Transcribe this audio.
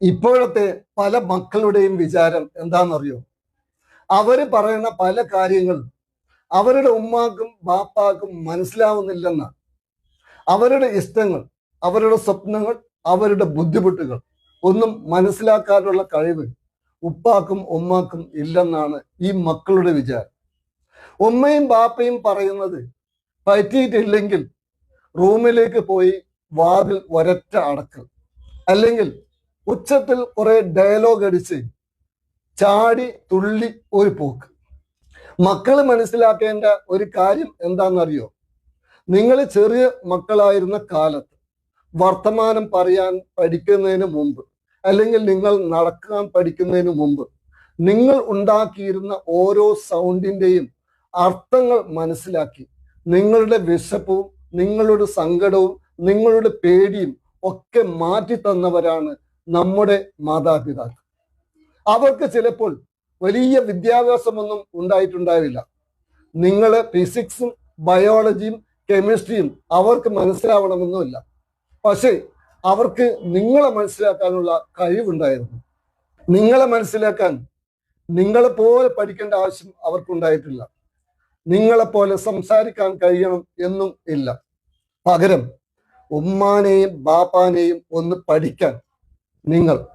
ഇപ്പോഴത്തെ പല മക്കളുടെയും വിചാരം എന്താണെന്നറിയോ? അവര് പറയുന്ന പല കാര്യങ്ങളും അവരുടെ ഉമ്മാക്കും ബാപ്പാക്കും മനസ്സിലാവുന്നില്ലെന്നാണ്. അവരുടെ ഇഷ്ടങ്ങൾ, അവരുടെ സ്വപ്നങ്ങൾ, അവരുടെ ബുദ്ധിമുട്ടുകൾ ഒന്നും മനസ്സിലാക്കാനുള്ള കഴിവ് ഉപ്പാക്കും ഉമ്മാക്കും ഇല്ലെന്നാണ് ഈ മക്കളുടെ വിചാരം. ഉമ്മയും ബാപ്പയും പറയുന്നത് പറ്റിയിട്ടില്ലെങ്കിൽ റൂമിലേക്ക് പോയി വാതിൽ ഒരൊറ്റ അടക്കൽ, അല്ലെങ്കിൽ ഉച്ചത്തിൽ കുറെ ഡയലോഗ് അടിച്ച് ചാടി തുള്ളി ഒരു പോക്ക്. മക്കൾ മനസ്സിലാക്കേണ്ട ഒരു കാര്യം എന്താണെന്നറിയോ? നിങ്ങൾ ചെറിയ മക്കളായിരുന്ന കാലത്ത് വർത്തമാനം പറയാൻ പഠിക്കുന്നതിന് മുമ്പ്, അല്ലെങ്കിൽ നിങ്ങൾ നടക്കാൻ പഠിക്കുന്നതിന് മുമ്പ്, നിങ്ങൾ ഉണ്ടാക്കിയിരുന്ന ഓരോ സൗണ്ടിന്റെയും അർത്ഥങ്ങൾ മനസ്സിലാക്കി നിങ്ങളുടെ വിശപ്പും നിങ്ങളുടെ സങ്കടവും നിങ്ങളുടെ പേടിയും ഒക്കെ മാറ്റി തന്നവരാണ് നമ്മുടെ മാതാപിതാക്കൾ. അവർക്ക് ചിലപ്പോൾ വലിയ വിദ്യാഭ്യാസമൊന്നും ഉണ്ടായിട്ടുണ്ടാവില്ല. നിങ്ങളെ ഫിസിക്സും ബയോളജിയും കെമിസ്ട്രിയും അവർക്ക് മനസ്സിലാവണമെന്നുമില്ല. പക്ഷേ അവർക്ക് നിങ്ങളെ മനസ്സിലാക്കാനുള്ള കഴിവുണ്ടായിരുന്നു. നിങ്ങളെ മനസ്സിലാക്കാൻ നിങ്ങളെ പോലെ പഠിക്കേണ്ട ആവശ്യം അവർക്കുണ്ടായിട്ടില്ല. നിങ്ങളെപ്പോലെ സംസാരിക്കാൻ കഴിയണം എന്നും ഇല്ല. പകരം ഉമ്മാനെയും ബാപ്പാനെയും ഒന്ന് പഠിക്കാൻ നിങ്ങൾ